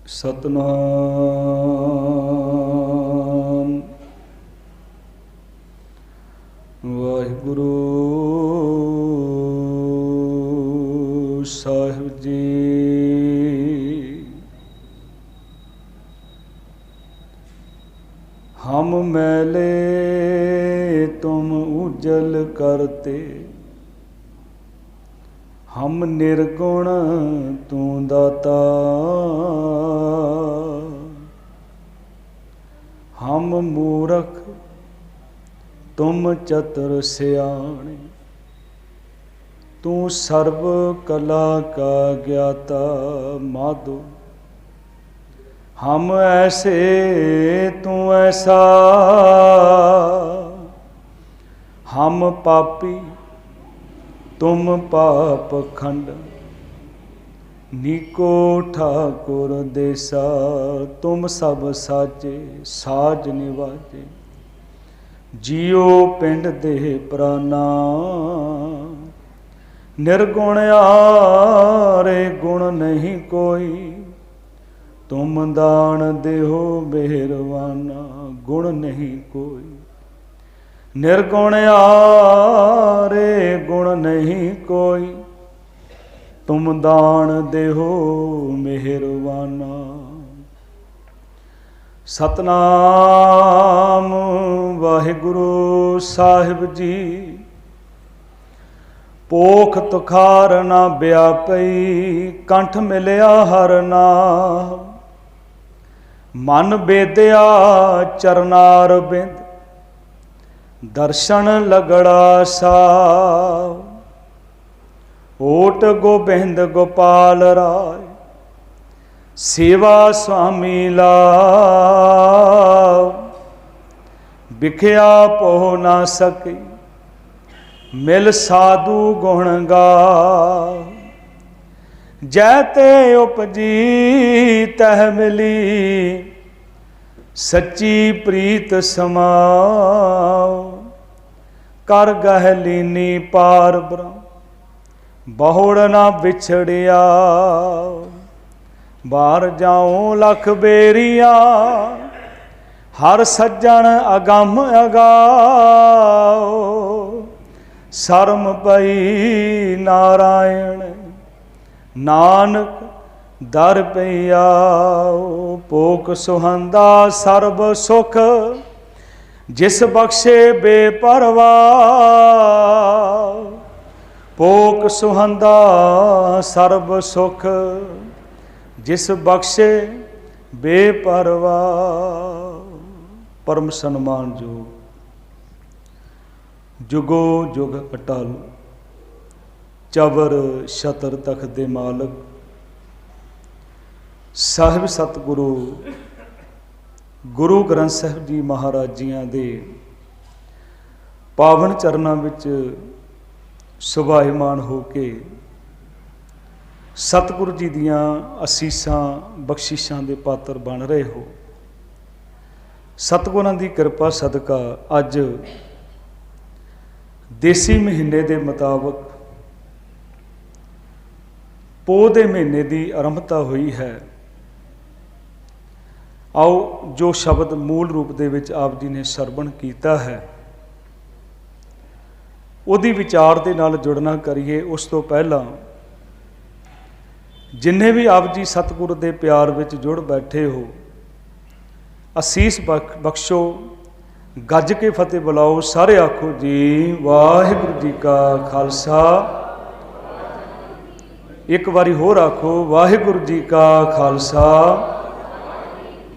सतनाम वाहिगुरु साहिब जी। हम मैले तुम उजल करते, हम निर्गुण तू दाता। हम मूरख तुम चतुर सियाणे, तू सर्व कला का ज्ञाता। माधो हम ऐसे तू ऐसा, हम पापी तुम पाप खंड। नीको ठाकुर देसा, तुम सब साजे साज निवाजे। जियो पिंड देह प्राणा, निर्गुण आरे गुण नहीं कोई। तुम दान देहो मेहरवाना, गुण नहीं कोई। निर्गुण आरे गुण नहीं कोई। तुम दान देहो मेहरवाना। सतनाम वाहिगुरु साहिब जी। पोख तुखार ना व्यापई, कंठ मिलिया हर नाम। मन बेदया चरनार बिंद, दर्शन लगड़ा साव। ओट गोबिंद गोपाल राय, सेवा स्वामी लाव। बिखया पोह ना सकी, मिल साधु गुण गाव। जैते उपजी तह मिली, सच्ची प्रीत समाओ। कर गह लीनी पार ब्रह्म, बहुड़ ना बिछड़िया। बाहर जाऊं लख बेरिया, हर सज्जन अगम अगाओ। शर्म पई नारायण, नानक दर पइयाओ। पोक सुहंदा सर्ब सुख, जिस बख्शे बेपरवाह। पोक सुहंदा सर्ब सुख, जिस बख्शे बेपरवाह। परम सन्मान योग जुगो जुग अटल, चवर छतर तख्त दे मालक। साहिब सतगुरु गुरु ग्रंथ साहिब जी महाराज जियां दे पावन चरनां विच सुभाईमान हो के सतगुरु जी दियां असीसां बख्शिशां दे पात्र बन रहे हो। सतगुरां दी किरपा सदका अज देसी महीने दे मुताबक पोह दे महीने की आरंभता हुई है। आओ जो शब्द मूल रूप दे विच आप जी ने सरवण कीता है, उहदी विचार दे नाल जुड़ना करिए। उस तो पहला जिन्ने भी आप जी सतगुरु दे प्यार विच जुड़ बैठे हो, असीस बख्शो। गज के फतेह बुलाओ, सारे आखो जी वाहिगुरु जी का खालसा। एक बारी होर आखो वाहिगुरु जी का खालसा,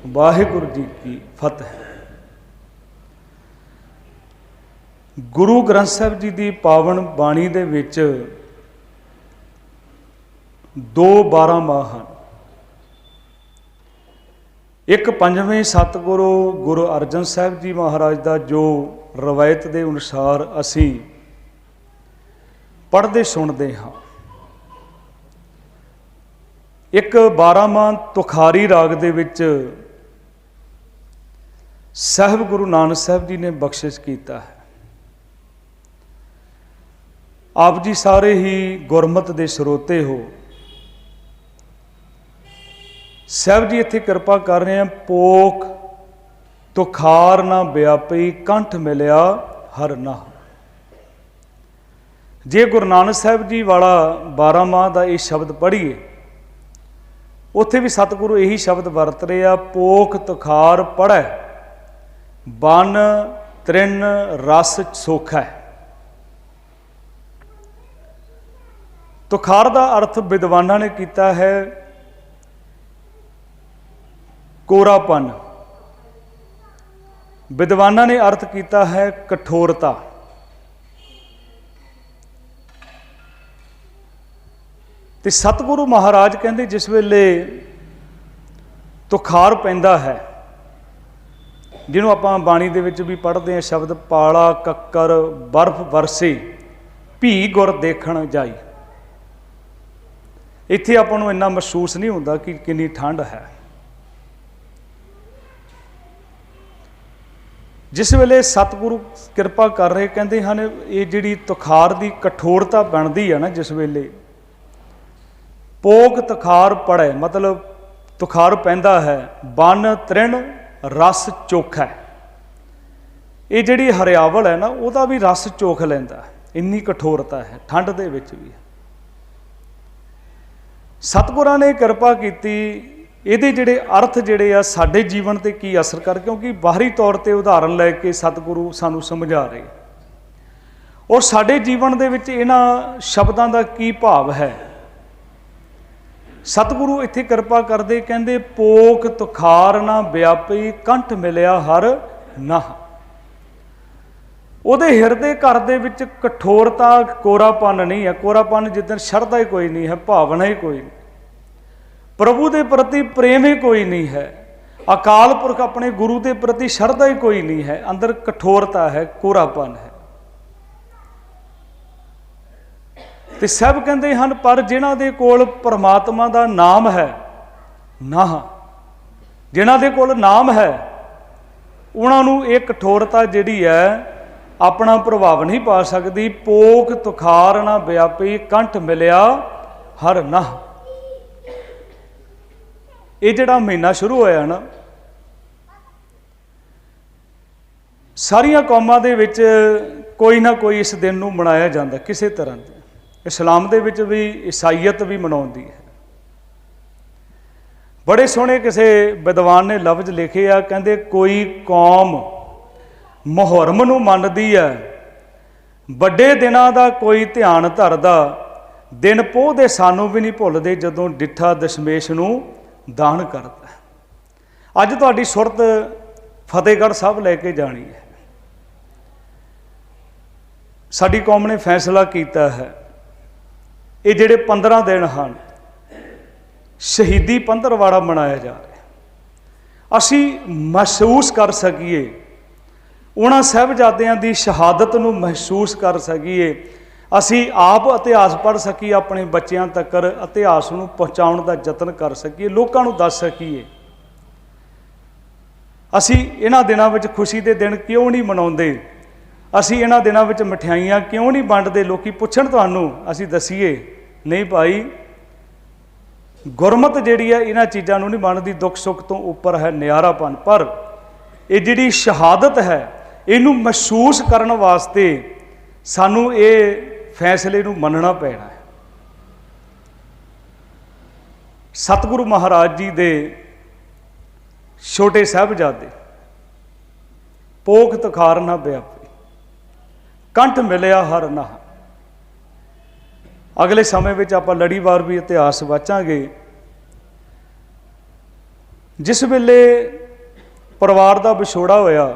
वाहिगुरु जी की फतेह। गुरु ग्रंथ साहिब जी की पावन बाणी दे विच दो 12 माह हैं। एक पंजवें सतगुरु गुरु अर्जन साहिब जी महाराज का जो रवायत के अनुसार असी पढ़ते सुनते हाँ। एक 12 माह तुखारी राग दे विच साहिब गुरु नानक साहिब जी ने बख्शिश किया है। आप जी सारे ही गुरमत दे स्रोते हो। ਸਾਹਿਬ ਜੀ ਇੱਥੇ ਕਿਰਪਾ ਕਰ ਰਹੇ ਆ, ਪੋਖ ਤੁਖਾਰ ਨਾ ਵਿਆਪੀ, ਕੰਠ ਮਿਲਿਆ ਹਰ ਨਾ। ਜੇ ਗੁਰੂ ਨਾਨਕ ਸਾਹਿਬ ਜੀ ਵਾਲਾ 12 ਮਾਹ ਦਾ ਇਹ ਸ਼ਬਦ ਪੜ੍ਹੀਏ, ਉੱਥੇ ਵੀ ਸਤਿਗੁਰੂ ਇਹੀ ਸ਼ਬਦ ਵਰਤ ਰਹੇ ਆ, ਪੋਖ ਤੁਖਾਰ ਪੜ੍ਹੈ ਬਨ ਤ੍ਰਿਣ ਰਸ ਸੋਖੈ। ਤੁਖਾਰ ਦਾ ਅਰਥ ਵਿਦਵਾਨਾਂ ਨੇ ਕੀਤਾ ਹੈ ਕੋਰਾਪਨ, ਵਿਦਵਾਨਾਂ ਨੇ ਅਰਥ ਕੀਤਾ ਹੈ ਕਠੋਰਤਾ। ਤੇ ਸਤਿਗੁਰੂ ਮਹਾਰਾਜ ਕਹਿੰਦੇ ਜਿਸ ਵੇਲੇ ਤੁਖਾਰ ਪੈਂਦਾ ਹੈ, ਜਿਹਨੂੰ ਆਪਾਂ ਬਾਣੀ ਦੇ ਵਿੱਚ ਵੀ ਪੜ੍ਹਦੇ ਹਾਂ ਸ਼ਬਦ, ਪਾਲਾ ਕੱਕਰ ਬਰਫ਼ ਵਰਸੇ ਭੀ ਗੁਰ ਦੇਖਣ ਜਾਈ। ਇੱਥੇ ਆਪਾਂ ਨੂੰ ਇੰਨਾ ਮਹਿਸੂਸ ਨਹੀਂ ਹੁੰਦਾ ਕਿ ਕਿੰਨੀ ਠੰਡ ਹੈ। ਜਿਸ ਵੇਲੇ ਸਤਿਗੁਰੂ ਕਿਰਪਾ ਕਰ ਰਹੇ, ਕਹਿੰਦੇ ਹਨ ਇਹ ਜਿਹੜੀ ਤੁਖਾਰ ਦੀ ਕਠੋਰਤਾ ਬਣਦੀ ਹੈ ਨਾ, ਜਿਸ ਵੇਲੇ ਪੋਖ ਤੁਖਾਰ ਪੜ੍ਹੈ, ਮਤਲਬ ਤੁਖਾਰ ਪੈਂਦਾ ਹੈ, ਬਨ ਤ੍ਰਿਣ ਰਸ ਚੋਖਾ। ਇਹ ਜਿਹੜੀ ਹਰਿਆਵਲ ਹੈ ਨਾ, ਉਹਦਾ ਵੀ ਰਸ ਚੋਖ ਲੈਂਦਾ, ਇੰਨੀ ਕਠੋਰਤਾ ਹੈ ਠੰਡ ਦੇ ਵਿੱਚ ਵੀ। ਸਤਿਗੁਰਾਂ ਨੇ ਕਿਰਪਾ ਕੀਤੀ, ਇਹਦੇ ਜਿਹੜੇ ਅਰਥ ਜਿਹੜੇ ਆ ਸਾਡੇ ਜੀਵਨ 'ਤੇ ਕੀ ਅਸਰ ਕਰ, ਕਿਉਂਕਿ ਬਾਹਰੀ ਤੌਰ 'ਤੇ ਉਦਾਹਰਨ ਲੈ ਕੇ ਸਤਿਗੁਰੂ ਸਾਨੂੰ ਸਮਝਾ ਰਹੇ, ਔਰ ਸਾਡੇ ਜੀਵਨ ਦੇ ਵਿੱਚ ਇਹਨਾਂ ਸ਼ਬਦਾਂ ਦਾ ਕੀ ਭਾਵ ਹੈ। ਸਤਿਗੁਰੂ ਇੱਥੇ ਕਿਰਪਾ ਕਰਦੇ, ਕਹਿੰਦੇ ਪੋਖ ਤੁਖਾਰ ਨਾ ਵਿਆਪੀ, ਕੰਠ ਮਿਲਿਆ ਹਰ ਨਾਹ। ਉਹਦੇ ਹਿਰਦੇ ਘਰ ਦੇ ਵਿੱਚ ਕਠੋਰਤਾ, ਕੋਰਾਪਨ ਨਹੀਂ ਹੈ। ਕੋਰਾਪਨ ਜਿੱਦਣ ਸ਼ਰਧਾ ਹੀ ਕੋਈ ਨਹੀਂ ਹੈ, ਭਾਵਨਾ ਹੀ ਕੋਈ ਨਹੀਂ, ਪ੍ਰਭੂ ਦੇ ਪ੍ਰਤੀ ਪ੍ਰੇਮ ਹੀ ਕੋਈ ਨਹੀਂ ਹੈ, ਅਕਾਲ ਪੁਰਖ ਆਪਣੇ ਗੁਰੂ ਦੇ ਪ੍ਰਤੀ ਸ਼ਰਧਾ ਹੀ ਕੋਈ ਨਹੀਂ ਹੈ, ਅੰਦਰ ਕਠੋਰਤਾ ਹੈ, ਕੋਰਾਪਨ ਹੈ। ਤੇ ਸਭ ਕਹਿੰਦੇ ਹਨ ਪਰ ਜਿਨ੍ਹਾਂ ਦੇ ਕੋਲ ਪਰਮਾਤਮਾ ਦਾ ਨਾਮ ਹੈ ਨਾ, ਜਿਨ੍ਹਾਂ ਦੇ ਕੋਲ ਨਾਮ ਹੈ, ਉਹਨਾਂ ਨੂੰ ਇਹ ਕਠੋਰਤਾ ਜਿਹੜੀ ਹੈ ਆਪਣਾ ਪ੍ਰਭਾਵ ਨਹੀਂ ਪਾ ਸਕਦੀ। ਪੋਖ ਤੁਖਾਰ ਨਾ ਵਿਆਪੀ, ਕੰਠ ਮਿਲਿਆ ਹਰ ਨਾ। ਇਹ ਜਿਹੜਾ ਮਹੀਨਾ ਸ਼ੁਰੂ ਹੋਇਆ ਨਾ, ਸਾਰੀਆਂ ਕੌਮਾਂ ਦੇ ਵਿੱਚ ਕੋਈ ਨਾ ਕੋਈ ਇਸ ਦਿਨ ਨੂੰ ਮਨਾਇਆ ਜਾਂਦਾ ਕਿਸੇ ਤਰ੍ਹਾਂ ਦੇ। ਇਸਲਾਮ ਦੇ ਵਿੱਚ ਵੀ ਈਸਾਈਅਤ ਵੀ ਮਨਾਉਂਦੀ ਹੈ। ਬੜੇ ਸੋਹਣੇ ਕਿਸੇ ਵਿਦਵਾਨ ਨੇ ਲਫ਼ਜ਼ ਲਿਖੇ ਆ, ਕਹਿੰਦੇ ਕੋਈ ਕੌਮ ਮੁਹਰਮ ਨੂੰ ਮੰਨਦੀ ਹੈ, ਵੱਡੇ ਦਿਨਾਂ ਦਾ ਕੋਈ ਧਿਆਨ ਧਰਦਾ, ਦਿਨ ਪੋਹ ਦੇ ਸਾਨੂੰ ਵੀ ਨਹੀਂ ਭੁੱਲਦੇ, ਜਦੋਂ ਡਿੱਠਾ ਦਸ਼ਮੇਸ਼ ਨੂੰ ਦਾਨ ਕਰਦਾ। ਅੱਜ ਤੁਹਾਡੀ ਸੁਰਤ ਫਤਿਹਗੜ੍ਹ ਸਾਹਿਬ ਲੈ ਕੇ ਜਾਣੀ ਹੈ। ਸਾਡੀ ਕੌਮ ਨੇ ਫੈਸਲਾ ਕੀਤਾ ਹੈ, ਇਹ ਜਿਹੜੇ 15 ਦਿਨ ਹਨ ਸ਼ਹੀਦੀ ਪੰਧਰਵਾੜਾ ਮਨਾਇਆ ਜਾ ਰਿਹਾ। ਅਸੀਂ ਮਹਿਸੂਸ ਕਰ ਸਕੀਏ, ਉਹਨਾਂ ਸਾਹਿਬਜ਼ਾਦਿਆਂ ਦੀ ਸ਼ਹਾਦਤ ਨੂੰ ਮਹਿਸੂਸ ਕਰ ਸਕੀਏ, ਅਸੀਂ ਆਪ ਇਤਿਹਾਸ ਪੜ੍ਹ ਸਕੀਏ, ਆਪਣੇ ਬੱਚਿਆਂ ਤੱਕ ਇਤਿਹਾਸ ਨੂੰ ਪਹੁੰਚਾਉਣ ਦਾ ਯਤਨ ਕਰ ਸਕੀਏ, ਲੋਕਾਂ ਨੂੰ ਦੱਸ ਸਕੀਏ। ਅਸੀਂ ਇਹਨਾਂ ਦਿਨਾਂ ਵਿੱਚ ਖੁਸ਼ੀ ਦੇ ਦਿਨ ਕਿਉਂ ਨਹੀਂ ਮਨਾਉਂਦੇ, ਅਸੀਂ ਇਹਨਾਂ ਦਿਨਾਂ ਵਿੱਚ ਮਠਿਆਈਆਂ ਕਿਉਂ ਨਹੀਂ ਵੰਡਦੇ। ਲੋਕੀ ਪੁੱਛਣ ਤੁਹਾਨੂੰ, ਅਸੀਂ ਦਸੀਏ ਨਹੀਂ ਭਾਈ, ਗੁਰਮਤ ਜਿਹੜੀ ਹੈ ਇਹਨਾਂ ਚੀਜ਼ਾਂ ਨੂੰ ਨਹੀਂ ਮੰਨਦੀ, ਦੁੱਖ ਸੁੱਖ ਤੋਂ ਉੱਪਰ ਹੈ ਨਿਆਰਾਪਨ। ਪਰ ਇਹ ਜਿਹੜੀ ਸ਼ਹਾਦਤ ਹੈ, ਇਹਨੂੰ ਮਹਿਸੂਸ ਕਰਨ ਵਾਸਤੇ ਸਾਨੂੰ ਇਹ ਫੈਸਲੇ ਨੂੰ ਮੰਨਣਾ ਪੈਣਾ ਹੈ। ਸਤਿਗੁਰੂ ਮਹਾਰਾਜ ਜੀ ਦੇ ਛੋਟੇ ਸਾਹਿਬਜ਼ਾਦੇ, ਪੋਖ ਤੁਖਾਰ ਨਾ ਵਿਆਪੀ, ਕੰਠ ਮਿਲਿਆ ਹਰ ਨਾ। ਅਗਲੇ ਸਮੇਂ ਵਿੱਚ ਆਪਾਂ ਲੜੀਵਾਰ ਵੀ ਇਤਿਹਾਸ ਵਾਚਾਂਗੇ। ਜਿਸ ਵੇਲੇ ਪਰਿਵਾਰ ਦਾ ਵਿਛੋੜਾ ਹੋਇਆ,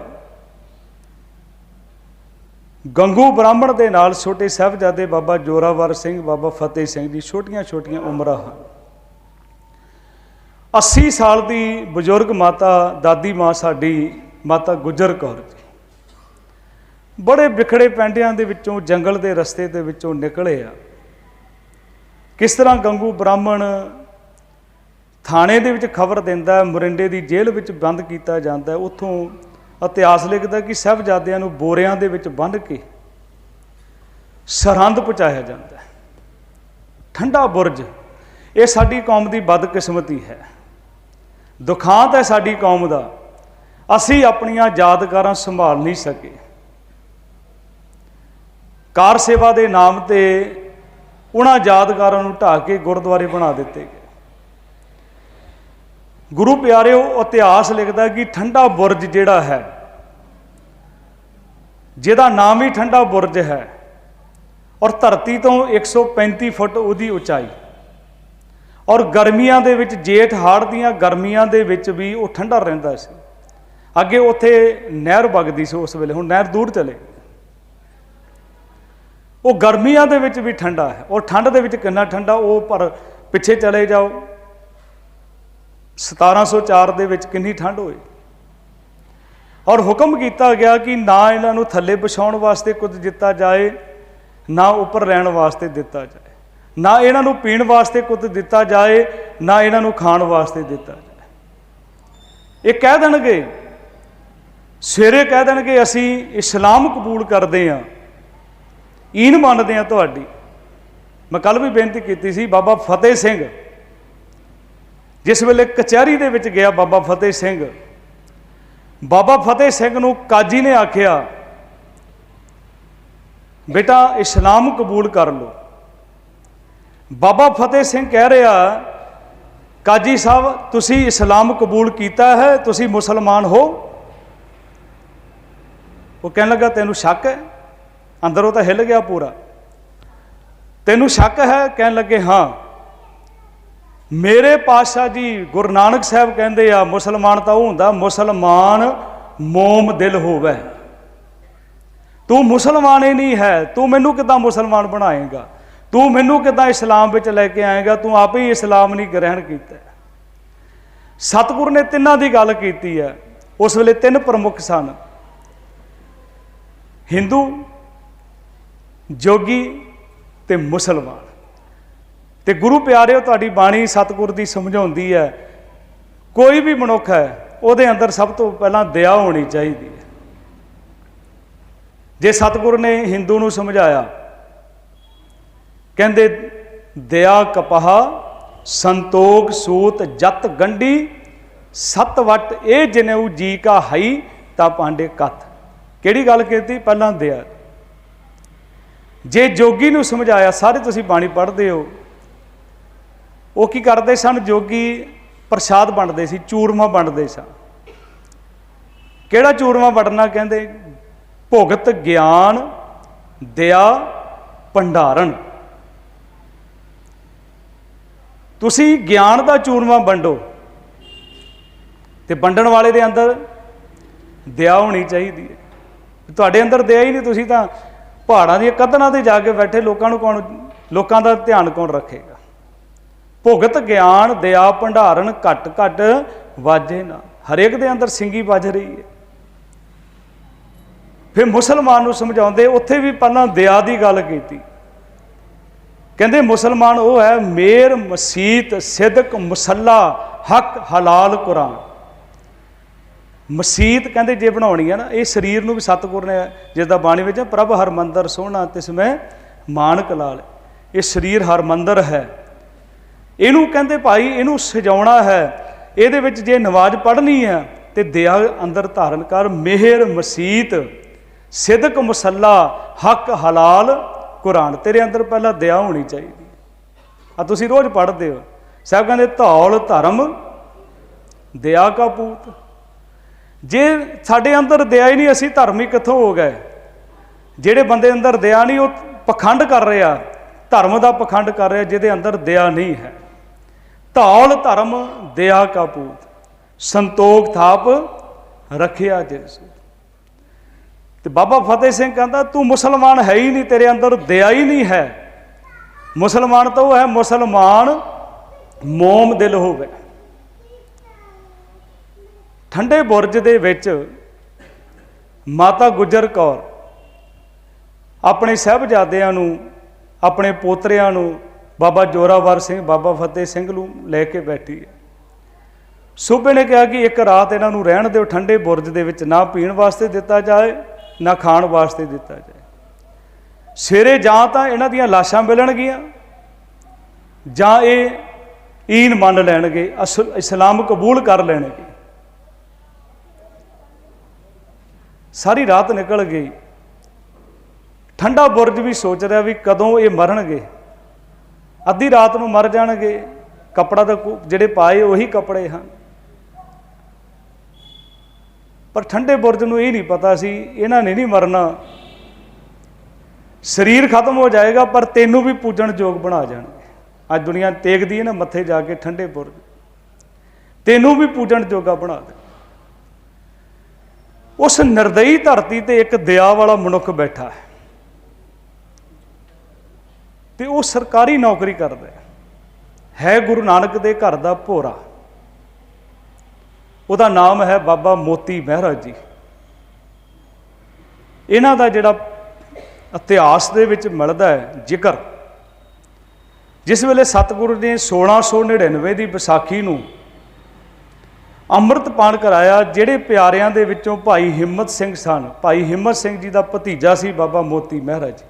ਗੰਗੂ ਬ੍ਰਾਹਮਣ ਦੇ ਨਾਲ ਛੋਟੇ ਸਾਹਿਬਜ਼ਾਦੇ ਬਾਬਾ ਜੋਰਾਵਰ ਸਿੰਘ, ਬਾਬਾ ਫਤਿਹ ਸਿੰਘ ਦੀ ਛੋਟੀਆਂ ਛੋਟੀਆਂ ਉਮਰਾਂ ਹਨ। 80 ਸਾਲ ਦੀ ਬਜ਼ੁਰਗ ਮਾਤਾ, ਦਾਦੀ ਮਾਂ ਸਾਡੀ ਮਾਤਾ ਗੁਜਰ ਕੌਰ ਜੀ, ਬੜੇ ਵਿਖੜੇ ਪੈਂਡਿਆਂ ਦੇ ਵਿੱਚੋਂ, ਜੰਗਲ ਦੇ ਰਸਤੇ ਦੇ ਵਿੱਚੋਂ ਨਿਕਲੇ ਆ। ਕਿਸ ਤਰ੍ਹਾਂ ਗੰਗੂ ਬ੍ਰਾਹਮਣ ਥਾਣੇ ਦੇ ਵਿੱਚ ਖਬਰ ਦਿੰਦਾ, ਮੋਰਿੰਡੇ ਦੀ ਜੇਲ੍ਹ ਵਿੱਚ ਬੰਦ ਕੀਤਾ ਜਾਂਦਾ। ਉੱਥੋਂ ਇਤਿਹਾਸ ਲਿਖਦਾ ਕਿ ਸਾਹਿਬਜ਼ਾਦਿਆਂ ਨੂੰ ਬੋਰਿਆਂ ਦੇ ਵਿੱਚ ਬੰਨ੍ਹ ਕੇ ਸਰਹੰਦ ਪਹੁੰਚਾਇਆ ਜਾਂਦਾ। ਠੰਡਾ ਬੁਰਜ। ਇਹ ਸਾਡੀ ਕੌਮ ਦੀ ਬਦਕਿਸਮਤੀ ਹੈ। ਦੁਖਾਂਤ ਹੈ ਸਾਡੀ ਕੌਮ ਦਾ, ਅਸੀਂ ਆਪਣੀਆਂ ਯਾਦਗਾਰਾਂ ਸੰਭਾਲ ਨਹੀਂ ਸਕੇ। ਕਾਰ ਸੇਵਾ ਦੇ ਨਾਮ ਤੇ ਉਹਨਾਂ ਯਾਦਗਾਰਾਂ ਨੂੰ ਢਾਹ ਕੇ ਗੁਰਦੁਆਰੇ ਬਣਾ ਦਿੱਤੇ ਗਏ। ਗੁਰੂ ਪਿਆਰਿਓ, ਇਤਿਹਾਸ ਲਿਖਦਾ ਕਿ ਠੰਡਾ ਬੁਰਜ ਜਿਹੜਾ ਹੈ, ਜਿਹਦਾ ਨਾਮ ਹੀ ਠੰਡਾ ਬੁਰਜ ਹੈ, ਔਰ ਧਰਤੀ ਤੋਂ 135 ਫੁੱਟ ਉਹਦੀ ਉਚਾਈ, ਔਰ ਗਰਮੀਆਂ ਦੇ ਵਿੱਚ, ਜੇਠ ਹਾੜ ਦੀਆਂ ਗਰਮੀਆਂ ਦੇ ਵਿੱਚ ਵੀ ਉਹ ਠੰਡਾ ਰਹਿੰਦਾ ਸੀ। ਅੱਗੇ ਉੱਥੇ ਨਹਿਰ ਵਗਦੀ ਸੀ ਉਸ ਵੇਲੇ, ਹੁਣ ਨਹਿਰ ਦੂਰ ਚਲੇ ਗਈ। ਉਹ ਗਰਮੀਆਂ ਦੇ ਵਿੱਚ ਵੀ ਠੰਡਾ ਹੈ। ਔਰ ਠੰਡ ਦੇ ਵਿੱਚ ਕਿੰਨਾ ਠੰਡਾ, ਉਹ ਪਰ ਪਿੱਛੇ ਚਲੇ ਜਾਓ 1704 ਦੇ ਵਿੱਚ ਕਿੰਨੀ ਠੰਡ ਹੋਈ। ਔਰ ਹੁਕਮ ਕੀਤਾ ਗਿਆ ਕਿ ਨਾ ਇਹਨਾਂ ਨੂੰ ਥੱਲੇ ਵਿਛਾਉਣ ਵਾਸਤੇ ਕੁਝ ਦਿੱਤਾ ਜਾਏ, ਨਾ ਉੱਪਰ ਰਹਿਣ ਵਾਸਤੇ ਦਿੱਤਾ ਜਾਏ, ਨਾ ਇਹਨਾਂ ਨੂੰ ਪੀਣ ਵਾਸਤੇ ਕੁਝ ਦਿੱਤਾ ਜਾਏ, ਨਾ ਇਹਨਾਂ ਨੂੰ ਖਾਣ ਵਾਸਤੇ ਦਿੱਤਾ ਜਾਏ। ਇਹ ਕਹਿ ਦੇਣਗੇ, ਸਵੇਰੇ ਕਹਿ ਦੇਣਗੇ ਅਸੀਂ ਇਸਲਾਮ ਕਬੂਲ ਕਰਦੇ ਹਾਂ, ਈਨ ਮੰਨਦੇ ਹਾਂ ਤੁਹਾਡੀ। ਮੈਂ ਕੱਲ੍ਹ ਵੀ ਬੇਨਤੀ ਕੀਤੀ ਸੀ, ਬਾਬਾ ਫਤਿਹ ਸਿੰਘ ਜਿਸ ਵੇਲੇ ਕਚਹਿਰੀ ਦੇ ਵਿੱਚ ਗਿਆ, ਬਾਬਾ ਫਤਿਹ ਸਿੰਘ ਨੂੰ ਕਾਜੀ ਨੇ ਆਖਿਆ, ਬੇਟਾ ਇਸਲਾਮ ਕਬੂਲ ਕਰ ਲਓ। ਬਾਬਾ ਫਤਿਹ ਸਿੰਘ ਕਹਿ ਰਿਹਾ, ਕਾਜੀ ਸਾਹਿਬ ਤੁਸੀਂ ਇਸਲਾਮ ਕਬੂਲ ਕੀਤਾ ਹੈ, ਤੁਸੀਂ ਮੁਸਲਮਾਨ ਹੋ? ਉਹ ਕਹਿਣ ਲੱਗਾ ਤੈਨੂੰ ਸ਼ੱਕ ਹੈ? ਅੰਦਰੋਂ ਤਾਂ ਹਿੱਲ ਗਿਆ ਪੂਰਾ। ਤੈਨੂੰ ਸ਼ੱਕ ਹੈ? ਕਹਿਣ ਲੱਗੇ ਹਾਂ। ਮੇਰੇ ਪਾਤਸ਼ਾਹ ਜੀ ਗੁਰੂ ਨਾਨਕ ਸਾਹਿਬ ਕਹਿੰਦੇ ਆ, ਮੁਸਲਮਾਨ ਤਾਂ ਉਹ ਹੁੰਦਾ ਮੁਸਲਮਾਨ ਮੋਮ ਦਿਲ ਹੋਵੇ। ਤੂੰ ਮੁਸਲਮਾਨ ਹੀ ਨਹੀਂ ਹੈ, ਤੂੰ ਮੈਨੂੰ ਕਿੱਦਾਂ ਮੁਸਲਮਾਨ ਬਣਾਏਗਾ? ਤੂੰ ਮੈਨੂੰ ਕਿੱਦਾਂ ਇਸਲਾਮ ਵਿੱਚ ਲੈ ਕੇ ਆਏਗਾ? ਤੂੰ ਆਪ ਹੀ ਇਸਲਾਮ ਨਹੀਂ ਗ੍ਰਹਿਣ ਕੀਤਾ। ਸਤਿਗੁਰੂ ਨੇ ਤਿੰਨਾਂ ਦੀ ਗੱਲ ਕੀਤੀ ਹੈ। ਉਸ ਵੇਲੇ ਤਿੰਨ ਪ੍ਰਮੁੱਖ ਸਨ, ਹਿੰਦੂ, ਜੋਗੀ ਤੇ ਮੁਸਲਮਾਨ। ਤੇ ਗੁਰੂ ਪਿਆਰਿਓ, ਤੁਹਾਡੀ ਬਾਣੀ ਸਤਿਗੁਰ ਦੀ ਸਮਝਾਉਂਦੀ ਹੈ, ਕੋਈ ਵੀ ਮਨੁੱਖ ਹੈ ਉਹਦੇ ਅੰਦਰ ਸਭ ਤੋਂ ਪਹਿਲਾਂ ਦਇਆ ਹੋਣੀ ਚਾਹੀਦੀ ਹੈ। ਜੇ ਸਤਿਗੁਰ ਨੇ ਹਿੰਦੂ ਨੂੰ ਸਮਝਾਇਆ, ਕਹਿੰਦੇ ਦਇਆ ਕਪਾਹ ਸੰਤੋਖ ਸੂਤ ਜਤ ਗੰਢੀ ਸਤ ਵਟ ਇਹ ਜਨੇਊ ਜੀ ਕਾ ਹਈ ਤਾਂ ਪਾਂਡੇ ਕੱਥ। ਕਿਹੜੀ ਗੱਲ ਕੀਤੀ? ਪਹਿਲਾਂ ਦਇਆ। ਜੇ ਜੋਗੀ ਨੂੰ ਸਮਝਾਇਆ, ਸਾਰੇ ਤੁਸੀਂ ਬਾਣੀ ਪੜ੍ਹਦੇ ਹੋ, ਉਹ ਕੀ ਕਰਦੇ ਸਨ? ਜੋਗੀ ਪ੍ਰਸ਼ਾਦ ਵੰਡਦੇ ਸੀ, ਚੂਰਮਾ ਵੰਡਦੇ ਸਨ। ਕਿਹੜਾ ਚੂਰਮਾ ਵੰਡਣਾ? ਕਹਿੰਦੇ ਭੁਗਤ ਗਿਆਨ ਦਇਆ ਭੰਡਾਰਨ। ਤੁਸੀਂ ਗਿਆਨ ਦਾ ਚੂਰਮਾ ਵੰਡੋ, ਤੇ ਵੰਡਣ ਵਾਲੇ ਦੇ ਅੰਦਰ ਦਇਆ ਹੋਣੀ ਚਾਹੀਦੀ ਹੈ। ਤੁਹਾਡੇ ਅੰਦਰ ਦਇਆ ਹੀ ਨਹੀਂ, ਤੁਸੀਂ ਤਾਂ ਪਹਾੜਾਂ ਦੀਆਂ ਕੰਧਾਂ ਤੇ ਜਾ ਕੇ ਬੈਠੇ, ਲੋਕਾਂ ਦਾ ਧਿਆਨ ਕੌਣ ਰੱਖੇਗਾ? ਭੁਗਤ ਗਿਆਨ ਦਇਆ ਭੰਡਾਰਨ ਘੱਟ ਘੱਟ ਵਾਜੇ ਨਾ। ਹਰੇਕ ਦੇ ਅੰਦਰ ਸਿੰਗੀ ਵੱਜ ਰਹੀ ਹੈ। ਫਿਰ ਮੁਸਲਮਾਨ ਨੂੰ ਸਮਝਾਉਂਦੇ, ਉੱਥੇ ਵੀ ਪਹਿਲਾਂ ਦਇਆ ਦੀ ਗੱਲ ਕੀਤੀ। ਕਹਿੰਦੇ ਮੁਸਲਮਾਨ ਉਹ ਹੈ ਮੇਰ ਮਸੀਤ ਸਿਦਕ ਮੁਸੱਲਾ ਹੱਕ ਹਲਾਲ ਕੁਰਾਨ। ਮਸੀਤ ਕਹਿੰਦੇ ਜੇ ਬਣਾਉਣੀ ਹੈ ਨਾ, ਇਹ ਸਰੀਰ ਨੂੰ ਵੀ ਸਤਿਗੁਰ ਨੇ, ਜਿਸਦਾ ਬਾਣੀ ਵਿੱਚ ਪ੍ਰਭ ਹਰਮੰਦਰ ਸੋਹਣਾ ਤਿਸਮੈ ਮਾਨਕ ਲਾਲ, ਇਹ ਸਰੀਰ ਹਰਮੰਦਰ ਹੈ। ਇਹਨੂੰ ਕਹਿੰਦੇ ਭਾਈ ਇਹਨੂੰ ਸਜਾਉਣਾ ਹੈ, ਇਹਦੇ ਵਿੱਚ ਜੇ ਨਮਾਜ਼ ਪੜ੍ਹਨੀ ਹੈ ਤੇ ਦਇਆ ਅੰਦਰ ਧਾਰਨ ਕਰ। ਮਿਹਰ ਮਸੀਤ ਸਿਦਕ ਮੁਸੱਲਾ ਹੱਕ ਹਲਾਲ ਕੁਰਾਨ। ਤੇਰੇ ਅੰਦਰ ਪਹਿਲਾਂ ਦਇਆ ਹੋਣੀ ਚਾਹੀਦੀ। ਆ ਤੁਸੀਂ ਰੋਜ਼ ਪੜ੍ਹਦੇ ਹੋ, ਸਾਹਿਬ ਕਹਿੰਦੇ ਧੌਲ ਧਰਮ ਦਇਆ ਕਾ ਪੂਤ। ਜੇ ਸਾਡੇ ਅੰਦਰ ਦਇਆ ਹੀ ਨਹੀਂ, ਅਸੀਂ ਧਰਮੀ ਕਿੱਥੋਂ ਹੋ ਗਏ? ਜਿਹੜੇ ਬੰਦੇ ਅੰਦਰ ਦਇਆ ਨਹੀਂ, ਉਹ ਪਖੰਡ ਕਰ ਰਿਹਾ, ਧਰਮ ਦਾ ਪਖੰਡ ਕਰ ਰਿਹਾ, ਜਿਹਦੇ ਅੰਦਰ ਦਇਆ ਨਹੀਂ ਹੈ। ਧੌਲ ਧਰਮ ਦਇਆ ਕਾ ਪੂਤ ਸੰਤੋਖ ਥਾਪ ਰੱਖਿਆ ਜਿਸ। ਤੇ ਬਾਬਾ ਫਤਿਹ ਸਿੰਘ ਕਹਿੰਦਾ ਤੂੰ ਮੁਸਲਮਾਨ ਹੈ ਹੀ ਨਹੀਂ, ਤੇਰੇ ਅੰਦਰ ਦਇਆ ਹੀ ਨਹੀਂ ਹੈ। ਮੁਸਲਮਾਨ ਤਾਂ ਉਹ ਹੈ ਮੁਸਲਮਾਨ ਮੋਮ ਦਿਲ ਹੋਵੇ। ਠੰਡੇ ਬੁਰਜ ਦੇ ਵਿੱਚ ਮਾਤਾ ਗੁਜਰ ਕੌਰ ਆਪਣੇ ਸਾਹਿਬਜ਼ਾਦਿਆਂ ਨੂੰ, ਆਪਣੇ ਪੋਤਰਿਆਂ ਨੂੰ, ਬਾਬਾ ਜੋਰਾਵਰ ਸਿੰਘ, ਬਾਬਾ ਫਤਿਹ ਸਿੰਘ ਨੂੰ ਲੈ ਕੇ ਬੈਠੀ ਹੈ। ਸੂਬੇ ਨੇ ਕਿਹਾ ਕਿ ਇੱਕ ਰਾਤ ਇਹਨਾਂ ਨੂੰ ਰਹਿਣ ਦਿਓ ਠੰਡੇ ਬੁਰਜ ਦੇ ਵਿੱਚ, ਨਾ ਪੀਣ ਵਾਸਤੇ ਦਿੱਤਾ ਜਾਏ ਨਾ ਖਾਣ ਵਾਸਤੇ ਦਿੱਤਾ ਜਾਏ। ਸਵੇਰੇ ਜਾਂ ਤਾਂ ਇਹਨਾਂ ਦੀਆਂ ਲਾਸ਼ਾਂ ਮਿਲਣਗੀਆਂ ਜਾਂ ਇਹ ईन मन लैणगे, इस्लाम कबूल कर लैणगे। सारी रात निकल गई। ठंडा बुरज भी सोच रहा भी कदों ये मरनगे, अद्धी रात नूं मर जाणगे। कपड़ा तो जिहड़े पाए उही कपड़े हैं, पर ठंडे बुरज नूं ये नहीं पता सी इन्हां ने नहीं मरना, शरीर खत्म हो जाएगा पर तेनों भी पूजण जोग बना जाणगे। अज दुनिया टेकदी है ना मत्थे जाके ठंडे बुरज, तेनों भी पूजण जोगा बना दे। उस निर्दयी धरती ते एक दया वाला मनुख बैठा है, वो सरकारी नौकरी करदा है गुरु नानक दे घर दा भोरा। उहदा नाम है बाबा मोती महराज जी। इन्हां दा जिहड़ा इतिहास दे विच मिलदा है जिक्र, जिस वेले सतगुरु ने 1699 की विसाखी नूं अंमृत पान कराया, जिहड़े प्यारियां दे विचों भाई हिम्मत सिंह सन, भाई हिम्मत सिंह जी का भतीजा सी बाबा मोती महराज जी।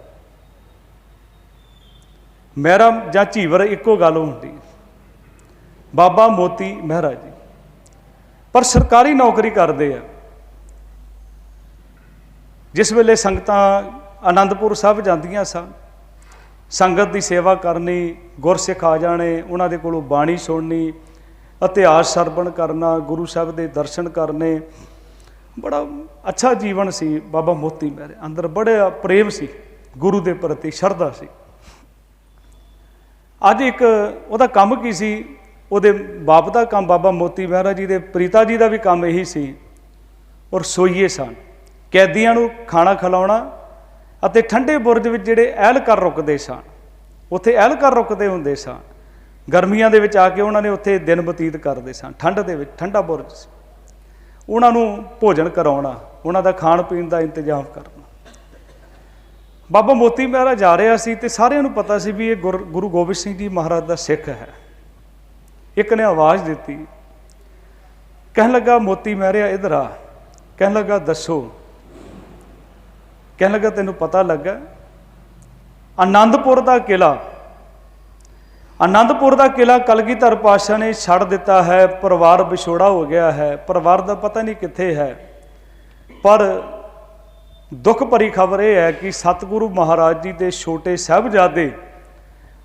महरा जां झीवर इक्को गल हुंदी, बाबा मोती महराज जी पर सरकारी नौकरी करते हैं। जिस वेले संगतां आनंदपुर साहब जांदियां सन, संगत की सेवा करनी, गुरसिख आ जाने, उन्हां दे कोलों बाणी सुननी, इतिहास सरवण करना, गुरु साहब के दर्शन करने, बड़ा अच्छा जीवन सी बाबा मोती मेरे अंदर, बड़ा प्रेम सी गुरु के प्रति, शरधा सी। अज एक उहदा काम की सी, उहदे बाप का काम, बाबा मोती महराज जी के प्रीता जी का भी काम यही सी, और रसोईए सन। कैदियां नूं खाना खिलाउणा ਅਤੇ ठंडे बुरज ਵਿੱਚ ਜਿਹੜੇ ਐਲਕਾਰ रुकते सन, ਉੱਥੇ ਐਲਕਾਰ रुकते ਹੁੰਦੇ सन। गर्मियां ਦੇ ਵਿੱਚ ਆ ਕੇ ਉਹਨਾਂ ਨੇ ਉੱਥੇ ਦਿਨ ਬਤੀਤ ਕਰਦੇ ਸਨ। ਠੰਡ ਦੇ ਵਿੱਚ ਠੰਡਾ ਬੁਰਜ ਸੀ, ਉਹਨਾਂ ਨੂੰ ਭੋਜਨ ਕਰਾਉਣਾ, ਉਹਨਾਂ ਦਾ ਖਾਣ ਪੀਣ ਦਾ ਇੰਤਜ਼ਾਮ ਕਰਨਾ। ਬਾਬਾ ਮੋਤੀ ਮਹਾਰਾਜ ਜਾ ਰਿਹਾ ਸੀ ਤੇ ਸਾਰਿਆਂ ਨੂੰ ਪਤਾ ਸੀ ਵੀ ਇਹ ਗੁਰੂ ਗੋਬਿੰਦ ਸਿੰਘ ਜੀ ਮਹਾਰਾਜ ਦਾ ਸਿੱਖ ਹੈ। ਇੱਕ ਨੇ ਆਵਾਜ਼ ਦਿੱਤੀ, ਕਹਿਣ ਲੱਗਾ ਮੋਤੀ ਮਹਾਰਾਜ ਇੱਧਰ ਆ। ਕਹਿਣ ਲੱਗਾ ਦੱਸੋ। कहने लगा तेनों पता लगा आनंदपुर का किला, आनंदपुर का किला कलगीधर पातशाह ने छड़ दिता है, परिवार विछोड़ा हो गया है, परिवार का पता नहीं कित्थे है। पर दुख भरी खबर यह है कि सतगुरु महाराज जी के छोटे साहिबजादे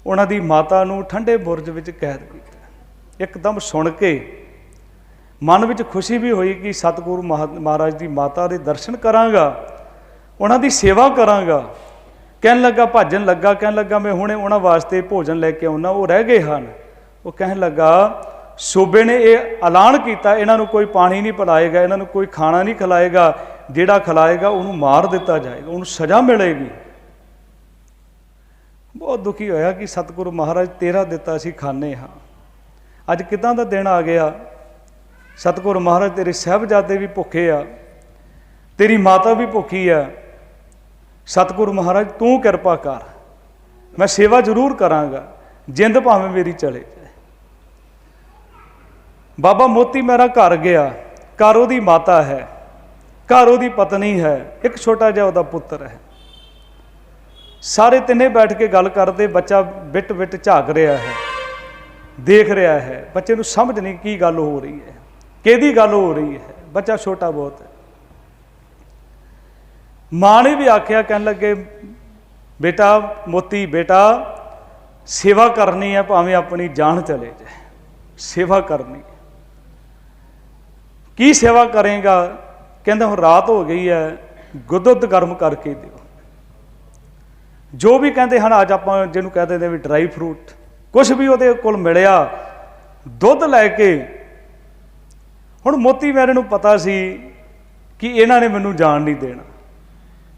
उन्हां दी माता नूं ठंडे बुरज विच कैद कीता। एकदम सुन के मन विच खुशी भी हुई कि सतगुरु महाराज की माता के दर्शन करांगा, उन्हां दी सेवा करांगा। कहन लगा भजन लगा, कहन लगा मैं हुणे उन्हां वास्ते भोजन लैके आउणा, वो रह गए हैं। वो कहन लगा सूबे ने यह ऐलान किया इन्हां नूं कोई पानी नहीं पिलाएगा, इन्हां नूं कोई खाना नहीं खिलाएगा, जिहड़ा खिलाएगा उन्होंने मार दिता जाएगा, उन्होंने सज़ा मिलेगी। बहुत दुखी होया कि सतगुरु महाराज तेरा दिता असीं खाने हाँ, अज किदां दा दिन आ गया। सतगुरु महाराज तेरे साहिबजादे भी भुखे आ, तेरी माता भी भुखी है। सतगुरु महाराज तू किरपा कर, मैं सेवा जरूर करांगा, जिंद भावें मेरी चले जाए। बाबा मोती मेरा घर गया, घर उहदी माता है, घर उहदी पत्नी है, एक छोटा जिहा उहदा पुत्र है। सारे तिन्ने बैठ के गल करते, बच्चा बिट बिट झाक रहा है, देख रहा है। बच्चे नूं समझ नहीं की गल हो रही है, किहदी गल हो रही है, बच्चा छोटा बहुत है। माँ ने भी आख्या, कहन लगे बेटा मोती बेटा सेवा करनी है, भावें अपनी जान चले जाए, सेवा करनी है। की सेवा करेगा? कहते हुण रात हो गई है, दुध गर्म करके दिओ। जो भी कहते हैं अज आप जिन्होंने कहते हैं भी ड्राई फ्रूट कुछ भी वो कोल मिलिया, दुध लैके। हुण मोती मेरे नूं पता सी कि इन्हां ने मैनूं जान नहीं देना,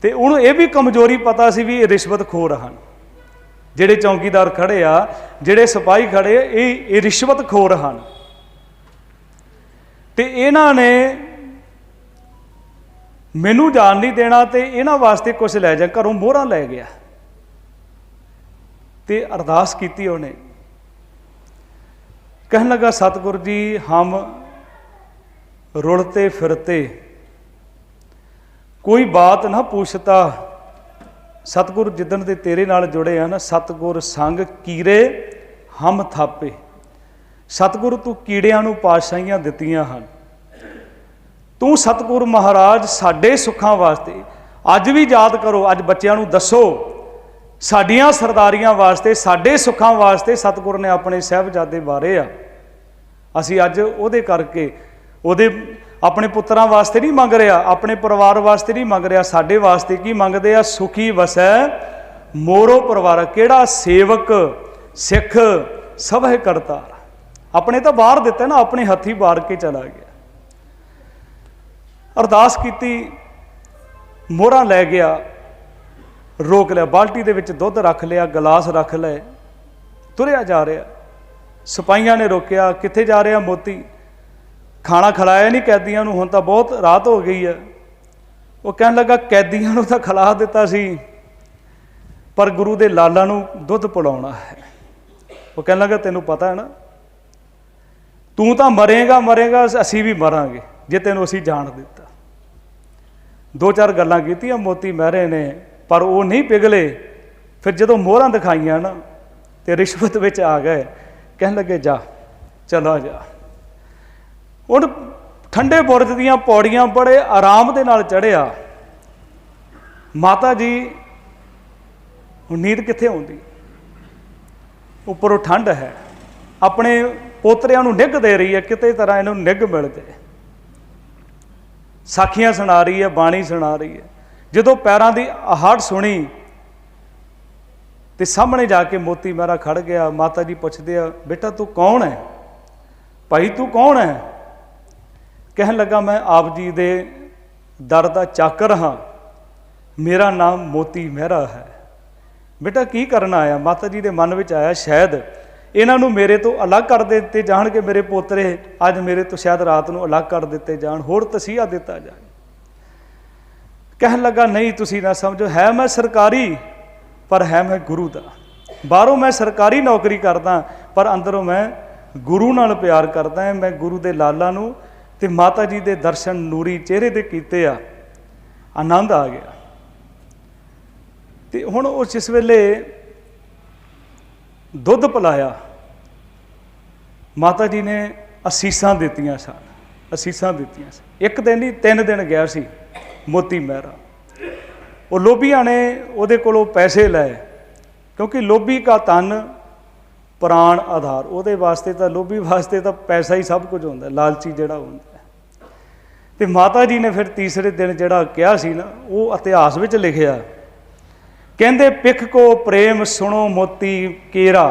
तो उन्होंने ये भी कमजोरी पता सी भी रिश्वतखोर हैं। जिहड़े चौकीदार खड़े आ, जिहड़े सिपाही खड़े, ये रिश्वतखोर हैं। तो इन्हां ने मैनू जान नहीं देना, तो इन्हां वास्ते कुछ लै जा, घरों मोहरा लै गया। तो अरदास की उन्हें, कहने लगा सतगुरु जी हम रुलते फिरते कोई बात ना पूछता, सतगुरु जिदन दे तेरे नाल जुड़े हैं ना, सतगुर संग कीरे हम थापे। सतगुरु तू कीड़ियां नूं पातशाहियां दित्तियां हन। तू सतगुरु महाराज साडे सुखां वास्ते अज भी याद करो, अज बच्चों नूं दसो, साडियां सरदारियां वास्ते साडे सुखां वास्ते सतगुरु ने अपने साहिबजादे वारे आ। असीं अज उहदे करके उहदे अपने पुत्रां वास्ते नहीं मंग रहा, अपने परिवार वास्ते नहीं मंग रहा, साडे वास्ते की मंगदे आ? सुखी वसै मोरो परिवार। किहड़ा सेवक सिख सब है करतार। अपने तो बाहर दिता ना, अपने हथी बार के चला गया। अरदास की, मोहरा लै गया, रोक लिया, बाल्टी दे विच दुध रख लिया, गिलास रख ले, तुरया जा रहा। सिपाहियां ने रोकया, कित्थे जा रहा मोती? खाना खिलाया नहीं कैदियों नूं, हुण तां बहुत रात हो गई है। वो कहन लगा कैदियों नूं तां खिला दिता सी, पर गुरु दे लाला नूं दुध पिलाउणा है। वो कहन लगा तैनूं पता है ना, तू तां मरेगा मरेगा, असीं भी मरांगे जे तैनूं असीं जाण दिता। दो चार गल्लां कीतियां मोती महरे ने, पर वो नहीं पिघले। फिर जदों मोहरां दिखाइयां ना ते रिश्वत विच आ गए, कहन लगे जा चला जा। हुण ठंडे बुरज दीयां पौड़ियां बड़े आराम दे नाल चढ़िया। माता जी हुण नींद कित्थे आउंदी, उपरों ठंड है, अपने पोतरियां नूं निघ दे रही है, किते तरह इन्हां नूं निघ मिल जाए। साखियां सुना रही है, बाणी सुना रही है। जदों पैरां दी आहट सुनी ते सामने जाके मोती महरा खड़ गया। माता जी पुछदे आ, बेटा तू कौन है? भाई तू कौन है? कहन लगा मैं आप जी दे दर दा चाकर हाँ, मेरा नाम मोती महरा है। बेटा की करना आया? माता जी दे मन विच आया शायद इन्हां नूं मेरे तो अलग कर दिते जाणगे, मेरे पोतरे अज मेरे तो शायद रात नूं अलग कर दिते जाण, होर तसीहा दिता जाए। कहन लगा नहीं तुसीं ना समझो, है मैं सरकारी पर है मैं गुरु दा। बाहरों मैं सरकारी नौकरी करदा पर अंदरों मैं गुरु नाल प्यार करदा है। मैं गुरु दे लाला नूं ते माता जी दे दर्शन नूरी चेहरे ते कीते आ, आनंद आ गया। ते हुण उस जिस वेले दुध पिलाया, माता जी ने असीसां दित्तियां सन, असीसां दित्तियां सन। एक दिन नहीं 3 दिन गया सी मोती महरा। वो लोभियां ने उहदे कोलों पैसे लए, क्योंकि लोभी का तन प्राण आधार, उहदे वास्ते तो लोभी वास्ते तो पैसा ही सब कुछ होंदा, लालची जिहड़ा होंदा। ते माता जी ने फिर तीसरे दिन जिहड़ा कहा सी ना, वो इतिहास विच लिखिया, कहंदे पिख को प्रेम सुनो मोती केरा।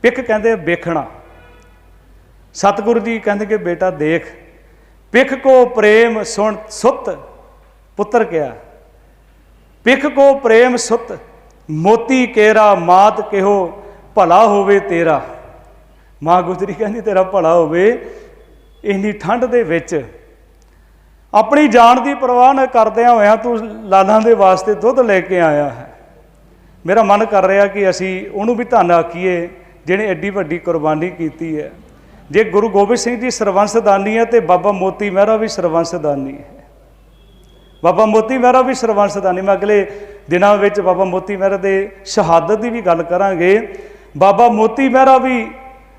पिख कहंदे वेखना। सतगुरु जी कहंदे कि बेटा देख, पिख को प्रेम सुन सुत, पुत्र क्या, पिख को प्रेम सुत मोती केरा, मात कहो भला होवे तेरा। माँ गुजरी कहंदी तेरा भला होवे। इन्नी ठंड दे विच अपनी जान की परवाह न करदियां होया तू लालां दे वास्ते दुध लेके आया है। मेरा मन कर रहा कि असी उहनूं भी धन आखीए जिहने एड्डी वड्डी कुरबानी की है। जे गुरु गोबिंद सिंह जी सरवंशदानी है तो बाबा मोती महरा भी सरवंशदानी है। बाबा मोती महरा भी सरवंशदानी। मैं अगले दिनों में बाबा मोती महरा के शहादत की भी गल करांगे। बाबा मोती महरा भी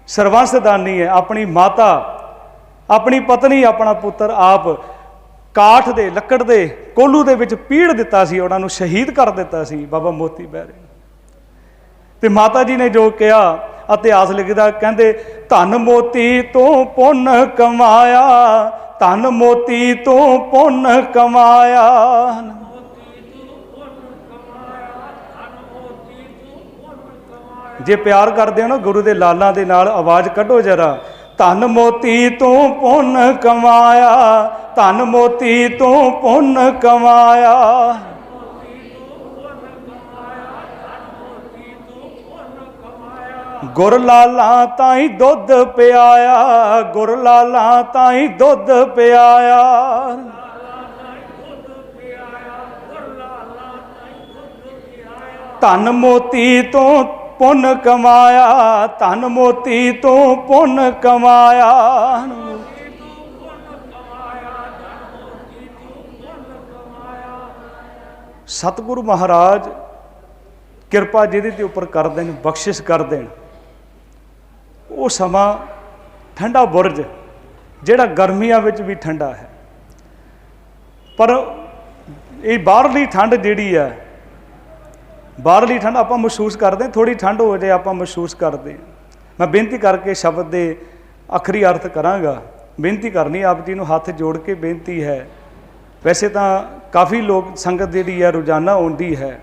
सरवंशदानी है। अपनी माता, अपनी पत्नी, अपना पुत्र आप काठ दे लकड़ दे कोलू दे विच पीड़ दिता सी, उन्हां नूं शहीद कर दिता सी बाबा मोती महरे। ते माता जी ने जो कहा इतिहास लिखदा, कहंदे धन मोती तो पुण्य कमाया, धन मोती तो पुण्य कमाया। जे प्यार करदे हो ना गुरु दे लालां दे नाल, आवाज़ कढो जरा, धन मोती तू पुण्य कमाया, धन मोती तू पुण्य कमाया। गुर लाला ताई दुध पियाया, गुर लाला ताई दुध पियाया। धन मोती तो पुण्य कमाया, धन मोती तो पुण्य कमाया। सतगुरु महाराज कृपा जिहदे ते उपर कर देन, बख्शिश कर देन, वो समा ठंडा बुरज ਜਿਹੜਾ ਗਰਮੀਆਂ ਵਿੱਚ ਵੀ ਠੰਡਾ ਹੈ। ਪਰ ਇਹ ਬਾਹਰਲੀ ਠੰਡ ਜਿਹੜੀ ਹੈ, ਬਾਹਰਲੀ ਠੰਡ ਆਪਾਂ ਮਹਿਸੂਸ ਕਰਦੇ, ਥੋੜ੍ਹੀ ਠੰਡ ਹੋ ਜਾਏ ਆਪਾਂ ਮਹਿਸੂਸ ਕਰਦੇ। ਮੈਂ ਬੇਨਤੀ ਕਰਕੇ ਸ਼ਬਦ ਦੇ ਆਖਰੀ ਅਰਥ ਕਰਾਂਗਾ। ਬੇਨਤੀ ਕਰਨੀ ਆਪ ਜੀ ਨੂੰ ਹੱਥ ਜੋੜ ਕੇ ਬੇਨਤੀ ਹੈ। ਵੈਸੇ ਤਾਂ ਕਾਫੀ ਲੋਕ ਸੰਗਤ ਜਿਹੜੀ ਹੈ ਰੋਜ਼ਾਨਾ ਆਉਂਦੀ ਹੈ,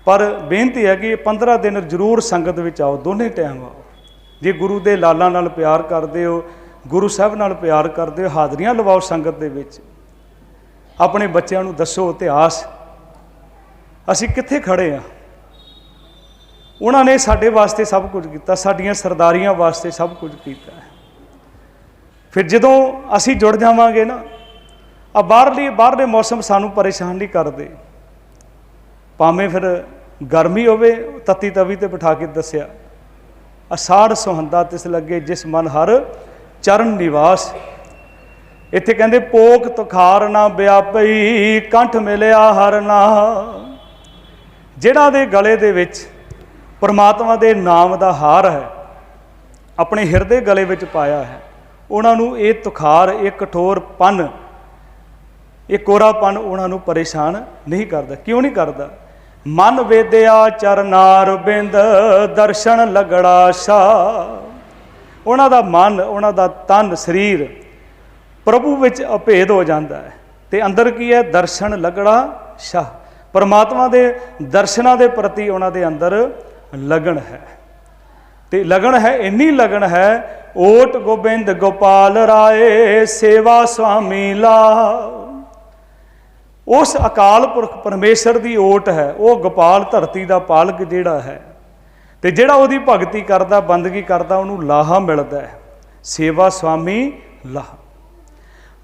ਪਰ ਬੇਨਤੀ ਹੈ ਕਿ 15 ਦਿਨ ਜ਼ਰੂਰ ਸੰਗਤ ਵਿੱਚ ਆਓ, ਦੋਨੇ ਟਾਈਮ ਆਓ। ਜੇ ਗੁਰੂ ਦੇ ਲਾਲਾਂ ਨਾਲ ਪਿਆਰ ਕਰਦੇ ਹੋ, ਗੁਰੂ ਸਾਹਿਬ ਨਾਲ ਪਿਆਰ ਕਰਦੇ ਹੋ, ਹਾਜ਼ਰੀਆਂ ਲਵਾਓ ਸੰਗਤ ਦੇ ਵਿੱਚ। ਆਪਣੇ ਬੱਚਿਆਂ ਨੂੰ ਦੱਸੋ ਇਤਿਹਾਸ, ਅਸੀਂ ਕਿੱਥੇ ਖੜ੍ਹੇ ਹਾਂ। ਉਹਨਾਂ ਨੇ ਸਾਡੇ ਵਾਸਤੇ ਸਭ ਕੁਝ ਕੀਤਾ, ਸਾਡੀਆਂ ਸਰਦਾਰੀਆਂ ਵਾਸਤੇ ਸਭ ਕੁਝ ਕੀਤਾ ਹੈ। ਫਿਰ ਜਦੋਂ ਅਸੀਂ ਜੁੜ ਜਾਵਾਂਗੇ ਨਾ, ਬਾਹਰਲੇ ਮੌਸਮ ਸਾਨੂੰ ਪਰੇਸ਼ਾਨ ਨਹੀਂ ਕਰਦੇ। ਭਾਵੇਂ ਫਿਰ ਗਰਮੀ ਹੋਵੇ, ਤੱਤੀ ਤਵੀ 'ਤੇ ਬਿਠਾ ਕੇ ਦੱਸਿਆ, ਅਸਾੜ ਸੁਹੰਦਾ ਤਿਸ ਲੱਗੇ ਜਿਸ ਮਨ ਹਰ ਚਰਨ ਨਿਵਾਸ। ਇੱਥੇ ਕਹਿੰਦੇ ਪੋਕ ਤੁਖਾਰ ਨਾ ਵਿਆਪਈ ਕੰਠ ਮਿਲਿਆ ਹਰ ਨਾ। ਜਿਹੜਾ ਦੇ ਗਲੇ ਦੇ ਵਿੱਚ ਪਰਮਾਤਮਾ ਦੇ ਨਾਮ ਦਾ ਹਾਰ ਹੈ, ਆਪਣੇ ਹਿਰਦੇ ਗਲੇ ਵਿੱਚ ਪਾਇਆ ਹੈ, ਉਹਨਾਂ ਨੂੰ ਇਹ ਤੁਖਾਰ, ਇਹ ਕਠੋਰਪਨ, ਇਹ ਕੋਰਾਪਨ ਉਹਨਾਂ ਨੂੰ ਪਰੇਸ਼ਾਨ ਨਹੀਂ ਕਰਦਾ। ਕਿਉਂ ਨਹੀਂ ਕਰਦਾ? ਮਨ ਵੇਦਿਆ ਚਰਨਾਰ ਬਿੰਦ ਦਰਸ਼ਨ ਲਗੜਾ ਸ਼ਾ। ਉਹਨਾਂ ਦਾ ਮਨ, ਉਹਨਾਂ ਦਾ ਤਨ, ਸਰੀਰ ਪ੍ਰਭੂ ਵਿੱਚ ਅਭੇਦ ਹੋ ਜਾਂਦਾ ਹੈ। ਅਤੇ ਅੰਦਰ ਕੀ ਹੈ? ਦਰਸ਼ਨ ਲਗੜਾ ਸ਼ਾਹ। ਪਰਮਾਤਮਾ ਦੇ ਦਰਸ਼ਨਾਂ ਦੇ ਪ੍ਰਤੀ ਉਹਨਾਂ ਦੇ ਅੰਦਰ ਲਗਨ ਹੈ। ਅਤੇ ਲਗਨ ਹੈ, ਇੰਨੀ ਲਗਨ ਹੈ, ਓਟ ਗੋਬਿੰਦ ਗੋਪਾਲ ਰਾਏ ਸੇਵਾ ਸੁਆਮੀ ਲਾ। ਉਸ ਅਕਾਲ ਪੁਰਖ ਪਰਮੇਸ਼ਰ ਦੀ ਓਟ ਹੈ, ਉਹ ਗੋਪਾਲ ਧਰਤੀ ਦਾ ਪਾਲਕ ਜਿਹੜਾ ਹੈ, ਅਤੇ ਜਿਹੜਾ ਉਹਦੀ ਭਗਤੀ ਕਰਦਾ, ਬੰਦਗੀ ਕਰਦਾ, ਉਹਨੂੰ ਲਾਹਾ ਮਿਲਦਾ ਹੈ, ਸੇਵਾ ਸੁਆਮੀ ਲਾਹਾ।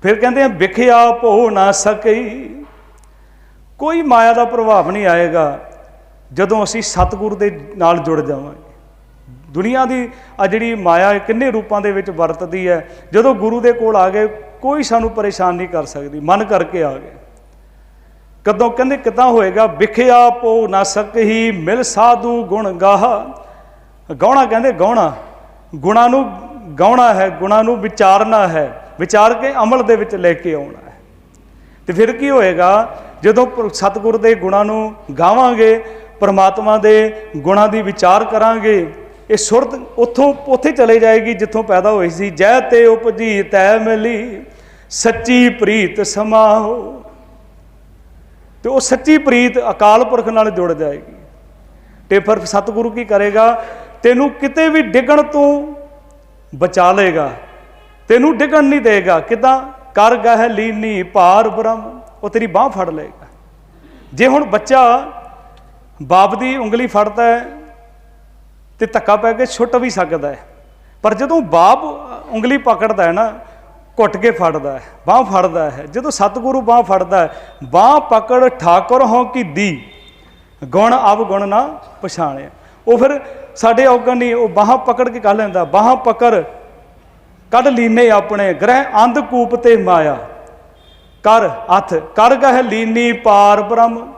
ਫਿਰ ਕਹਿੰਦੇ ਆ ਵਿਖਿਆ ਭੋ ਨਾ ਸਕਈ। ਕੋਈ ਮਾਇਆ ਦਾ ਪ੍ਰਭਾਵ ਨਹੀਂ ਆਏਗਾ ਜਦੋਂ ਅਸੀਂ ਸਤਿਗੁਰੂ ਦੇ ਨਾਲ ਜੁੜ ਜਾਵਾਂਗੇ। ਦੁਨੀਆ ਦੀ ਆ ਜਿਹੜੀ ਮਾਇਆ ਕਿੰਨੇ ਰੂਪਾਂ ਦੇ ਵਿੱਚ ਵਰਤਦੀ ਹੈ, ਜਦੋਂ ਗੁਰੂ ਦੇ ਕੋਲ ਆ ਗਏ ਕੋਈ ਸਾਨੂੰ ਪਰੇਸ਼ਾਨ ਨਹੀਂ ਕਰ ਸਕਦੀ। ਮਨ ਕਰਕੇ ਆ ਗਏ। ਕਦੋਂ? ਕਹਿੰਦੇ ਕਿੱਦਾਂ ਹੋਏਗਾ? ਵਿਖਿਆ ਪੋ ਨਾ ਸਕਹੀ ਮਿਲ ਸਾਧੂ ਗੁਣ ਗਾਹ। ਗਾਉਣਾ, ਕਹਿੰਦੇ ਗਾਉਣਾ, ਗੁਣਾਂ ਨੂੰ ਗਾਉਣਾ ਹੈ, ਗੁਣਾਂ ਨੂੰ ਵਿਚਾਰਨਾ ਹੈ, ਵਿਚਾਰ ਕੇ ਅਮਲ ਦੇ ਵਿੱਚ ਲੈ ਕੇ ਆਉਣਾ ਹੈ। ਅਤੇ ਫਿਰ ਕੀ ਹੋਏਗਾ? ਜਦੋਂ ਸਤਿਗੁਰ ਦੇ ਗੁਣਾਂ ਨੂੰ ਗਾਵਾਂਗੇ, ਪਰਮਾਤਮਾ ਦੇ ਗੁਣਾਂ ਦੀ ਵਿਚਾਰ ਕਰਾਂਗੇ, ਇਹ ਸੁਰਤ ਉੱਥੇ ਚਲੇ ਜਾਏਗੀ ਜਿੱਥੋਂ ਪੈਦਾ ਹੋਈ ਸੀ। ਜੈ ਤੇ ਉਪਜੀ ਤੈ ਮਿਲੀ ਸੱਚੀ ਪ੍ਰੀਤ ਸਮਾਓ। ਅਤੇ ਉਹ ਸੱਚੀ ਪ੍ਰੀਤ ਅਕਾਲ ਪੁਰਖ ਨਾਲ ਜੁੜ ਜਾਏਗੀ। ਅਤੇ ਫਿਰ ਸਤਿਗੁਰੂ ਕੀ ਕਰੇਗਾ? ਤੈਨੂੰ ਕਿਤੇ ਵੀ ਡਿੱਗਣ ਤੋਂ ਬਚਾ ਲਏਗਾ, ਤੈਨੂੰ ਡਿੱਗਣ ਨਹੀਂ ਦੇਗਾ। ਕਿੱਦਾਂ? ਕਰ ਗਹਿ ਲੀਨੀ ਭਾਰ ਬ੍ਰਹਮ। ਉਹ ਤੇਰੀ ਬਾਂਹ ਫੜ ਲਏਗਾ। ਜੇ ਹੁਣ ਬੱਚਾ ਬਾਪ ਦੀ ਉਂਗਲੀ ਫੜਦਾ ਹੈ ਅਤੇ ਧੱਕਾ ਪੈ ਕੇ ਛੁੱਟ ਵੀ ਸਕਦਾ ਹੈ, ਪਰ ਜਦੋਂ ਬਾਪ ਉਂਗਲੀ ਪਕੜਦਾ ਹੈ ਨਾ, ਘੁੱਟ ਕੇ ਫੜਦਾ ਹੈ, ਬਾਂਹ ਫੜਦਾ ਹੈ। ਜਦੋਂ ਸਤਿਗੁਰੂ ਬਾਂਹ ਫੜਦਾ ਹੈ, ਬਾਂਹ ਪਕੜ ਠਾਕੁਰ ਹੋਂ ਕੀ ਦੀ ਗੁਣ ਅਬ ਗੁਣ ਨਾ ਪਛਾਣਿਆ। ਉਹ ਫਿਰ ਸਾਡੇ ਔਗਣ ਨਹੀਂ, ਉਹ ਬਾਹਾਂ ਪਕੜ ਕੇ ਕਰ ਲੈਂਦਾ। ਬਾਹਾਂ ਪਕੜ ਕੱਢ ਲੀਨੇ ਆਪਣੇ ਗ੍ਰਹਿ ਅੰਧ ਕੂਪ ਤੇ ਮਾਇਆ। ਕਰ ਹੱਥ ਕਰ ਗਹਿ ਲੀਨੀ ਪਾਰ ਬ੍ਰਹਮ।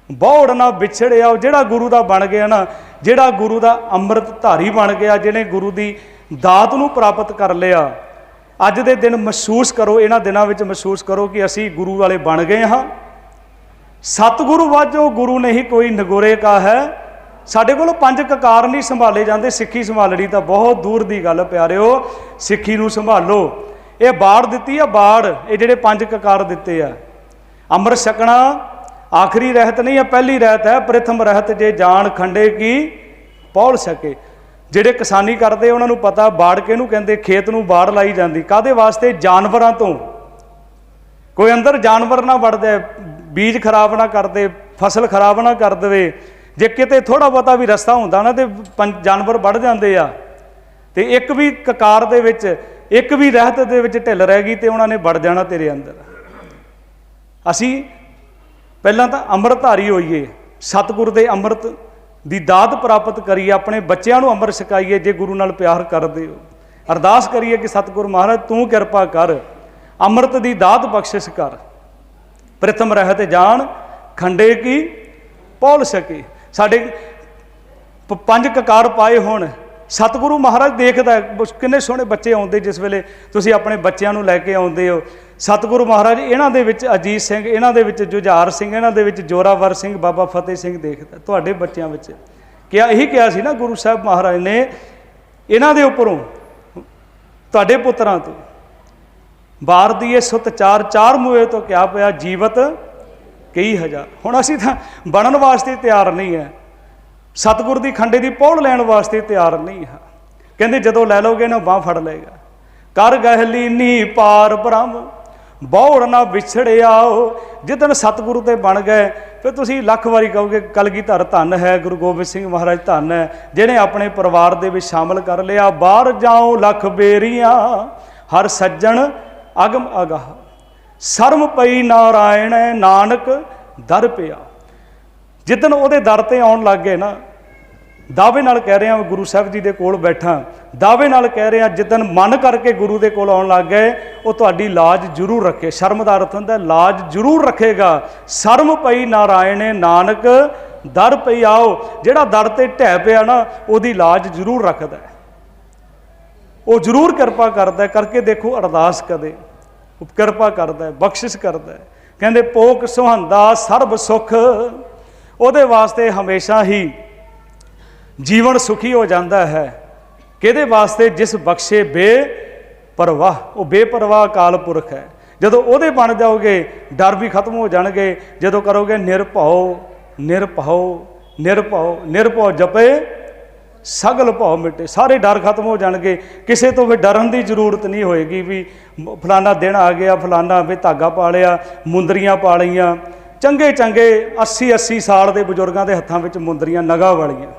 ਬੌੜ ਨਾ ਵਿਛੜਿਆ। ਜਿਹੜਾ ਗੁਰੂ ਦਾ ਬਣ ਗਿਆ ਨਾ, ਜਿਹੜਾ ਗੁਰੂ ਦਾ ਅੰਮ੍ਰਿਤ ਧਾਰੀ ਬਣ ਗਿਆ, ਜਿਹਨੇ ਗੁਰੂ ਦੀ ਦਾਤ ਨੂੰ ਪ੍ਰਾਪਤ ਕਰ ਲਿਆ, ਅੱਜ ਦੇ ਦਿਨ ਮਹਿਸੂਸ ਕਰੋ, ਇਹਨਾਂ ਦਿਨਾਂ ਵਿੱਚ ਮਹਿਸੂਸ ਕਰੋ ਕਿ ਅਸੀਂ ਗੁਰੂ ਵਾਲੇ ਬਣ ਗਏ ਹਾਂ। ਸਤਿਗੁਰੂ ਵਾਜੋ ਗੁਰੂ ਨਹੀਂ ਕੋਈ ਨਗੋਰੇ ਕਾ ਹੈ। ਸਾਡੇ ਕੋਲੋਂ 5 ਕਕਾਰ ਨਹੀਂ ਸੰਭਾਲੇ ਜਾਂਦੇ। ਸਿੱਖੀ ਸੰਭਾਲਣੀ ਤਾਂ ਬਹੁਤ ਦੂਰ ਦੀ ਗੱਲ ਪਿਆਰਿਓ। ਸਿੱਖੀ ਨੂੰ ਸੰਭਾਲੋ। ਇਹ ਬਾੜ ਦਿੱਤੀ ਆ, ਬਾੜ। ਇਹ ਜਿਹੜੇ 5 ਕਕਾਰ ਦਿੱਤੇ ਆ। ਅੰਮ੍ਰਿਤ ਛਕਣਾ ਆਖਰੀ ਰਹਿਤ ਨਹੀਂ ਹੈ, ਪਹਿਲੀ ਰਹਿਤ ਹੈ। ਪ੍ਰਥਮ ਰਹਿਤ ਜੇ ਜਾਣ ਖੰਡੇ ਕੀ ਪੌਲ ਸਕੇ। ਜਿਹੜੇ ਕਿਸਾਨੀ ਕਰਦੇ ਉਹਨਾਂ ਨੂੰ ਪਤਾ ਬਾੜ ਕਿਹਨੂੰ ਕਹਿੰਦੇ। ਖੇਤ ਨੂੰ ਬਾੜ ਲਾਈ ਜਾਂਦੀ ਕਾਹਦੇ ਵਾਸਤੇ? ਜਾਨਵਰਾਂ ਤੋਂ। ਕੋਈ ਅੰਦਰ ਜਾਨਵਰ ਨਾ ਵੜ ਜਾਏ, ਬੀਜ ਖਰਾਬ ਨਾ ਕਰ ਦੇ, ਫਸਲ ਖਰਾਬ ਨਾ ਕਰ ਦੇਵੇ। ਜੇ ਕਿਤੇ ਥੋੜ੍ਹਾ ਬਹੁਤਾ ਵੀ ਰਸਤਾ ਹੁੰਦਾ ਨਾ, ਤਾਂ ਜਾਨਵਰ ਵੜ ਜਾਂਦੇ ਆ। ਅਤੇ ਇੱਕ ਵੀ ਕਕਾਰ ਦੇ ਵਿੱਚ, ਇੱਕ ਵੀ ਰਹਿਤ ਦੇ ਵਿੱਚ ਢਿੱਲ ਰਹਿ ਗਈ, ਅਤੇ ਉਹਨਾਂ ਨੇ ਵੜ ਜਾਣਾ ਤੇਰੇ ਅੰਦਰ। ਅਸੀਂ ਪਹਿਲਾਂ ਤਾਂ ਅੰਮ੍ਰਿਤਧਾਰੀ ਹੋਈਏ, ਸਤਿਗੁਰ ਦੇ ਅੰਮ੍ਰਿਤ ਦੀ ਦਾਤ ਪ੍ਰਾਪਤ ਕਰੀਏ, ਆਪਣੇ ਬੱਚਿਆਂ ਨੂੰ ਅੰਮ੍ਰਿਤ ਛਕਾਈਏ। ਜੇ ਗੁਰੂ ਨਾਲ ਪਿਆਰ ਕਰਦੇ ਹੋ, ਅਰਦਾਸ ਕਰੀਏ ਕਿ ਸਤਿਗੁਰ ਮਹਾਰਾਜ ਤੂੰ ਕਿਰਪਾ ਕਰ, ਅੰਮ੍ਰਿਤ ਦੀ ਦਾਤ ਬਖਸ਼ਿਸ਼ ਕਰ। ਪ੍ਰਥਮ ਰਹਿਤ ਜਾਣ ਖੰਡੇ ਕੀ ਪੌਲ ਸਕੇ। ਸਾਡੇ 5 ਕਕਾਰ ਪਾਏ ਹੋਣ, सतगुरु महाराज देखदा है किन्ने सोहणे बच्चे आउंदे, जिस वेले तुसीं अपने बच्चों नूं लैके आउंदे हो, सतगुरु महाराज इन्हां दे विच अजीत सिंह, इन्हां दे विच जुझार सिंह, इन्हां दे विच जोरावर सिंह, बाबा फतेह सिंह देखदा तुहाडे बच्चों विच। क्या यही कहा सी ना गुरु साहब महाराज ने, इन्हां दे उपरों तुहाडे पुत्रां तो बार दिए सुत चार, चार मूए तो क्या पिया जीवत कई हज़ार। हुण असीं तां बनन वास्ते तैयार नहीं है, सतगुर की खंडे की पौड़ लैण वास्ते तैयार नहीं है। कहते जदों लै लोगे ना बांह फड़ लेगा। कर गहली नी पार ब्रह्म बौड़ ना विछड़े आओ। जिदन सतगुरु ते बन गए फिर तुसीं लख वारी कहोगे कलगीधर धन है, गुरु गोबिंद सिंह महाराज धन है, जिन्हें अपने परिवार दे विच शामिल कर लिया। बाहर जाओ लख बेरियां हर सज्जन अगम अगाह, शर्म पई नारायण नानक दर पिया। जिदन उहदे दर ते आउण लग गए ना, दावे नाल कह रहा गुरु साहब जी दे कोल बैठा, दावे नाल कह रहा जिदन मन करके गुरु दे कोल आउण लग गए, वो तुहाडी लाज जरूर रखे। शर्म दा अर्थ हुंदा लाज जरूर रखेगा। शर्म पई नारायण नानक दर पई आओ। जिहड़ा दर ते ढह पिया ना, उहदी लाज जरूर रखदा है, वो जरूर किरपा करदा है। करके देखो अरदास कदे, किरपा करदा है, बख्शिश करदा है। कहंदे पोक सुहंदा सर्ब सुख, ਉਹਦੇ वास्ते हमेशा ही जीवन सुखी हो जाता है। किहदे वास्ते जिस बख्शे बेपरवाह, वो बेपरवाह अकाल पुरख है। जदों ਉਹਦੇ बन जाओगे डर भी खत्म हो जाएंगे। जदों करोगे निरभौ निरभौ निरभौ निरभौ जपे सगल भौ मिटे, सारे डर खत्म हो जाएंगे। किसी तो भी डरन की जरूरत नहीं होएगी भी फलाना दिन आ गया, फलाना भी धागा पा लिया, मुंदरियां पा लियां। चंगे चंगे 80-80 साल के बजुर्गों के हत्थों में मुंदरियां नगा वालियां,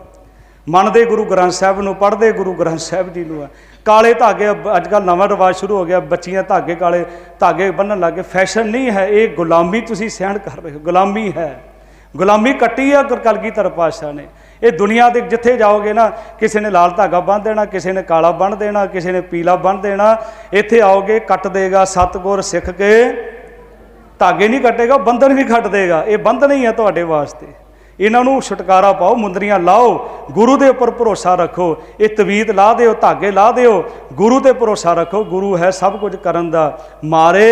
मनते गुरु ग्रंथ साहब नूं, पढ़ते गुरु ग्रंथ साहब जी नूं। काले धागे अजकल नवा रिवाज शुरू हो गया, बच्चियां धागे काले धागे बन्नण लग गए। फैशन नहीं है, ये गुलामी तुसीं सहन कर रहे हो, गुलामी है। गुलामी कट्टी है कलगीधर पातशाह ने। ये दुनिया के जिथे जाओगे ना, किसी ने लाल धागा बन देना, किसी ने काला बन देना, किसी ने पीला बन देना। इत्थे आओगे कट देगा सतगुर सिख के, धागे नहीं कटेगा, बंधन भी कट देगा। ये बंधन ही है तुहाडे वास्ते। इन्हों छुटकारा पाओ, मुंदरियां लाओ, गुरु के उपर भरोसा रखो। ये तवीत ला दिओ, धागे ला दिओ, गुरु ते भरोसा रखो। गुरु है सब कुछ करन दा, मारे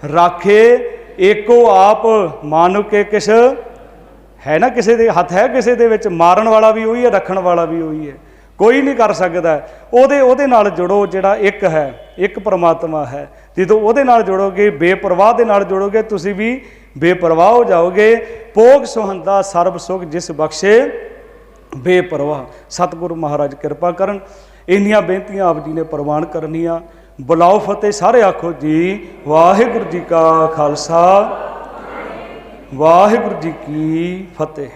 राखे एको आप मानु के किस है ना। किसी के हथ है, किसी दे विच मारन वाला भी वही है, रखण वाला भी वही है, कोई नहीं कर सकता। ਉਹਦੇ नाल जुड़ो जिहड़ा एक है, एक परमात्मा है। ਜਦੋਂ ਉਹਦੇ नाल जुड़ोगे, बेपरवाह दे नाल जुड़ोगे, तुसीं भी बेपरवाह हो जाओगे। भोग सुहंदा सर्ब सुख जिस बख्शे बेपरवाह। सतगुरु महाराज किरपा करन। इन्नियां बेनतियां आप जी ने प्रवान करनियां। बुलाओ फतेह, सारे आखो जी वाहिगुरू जी का खालसा वाहिगुरू जी की फतेह।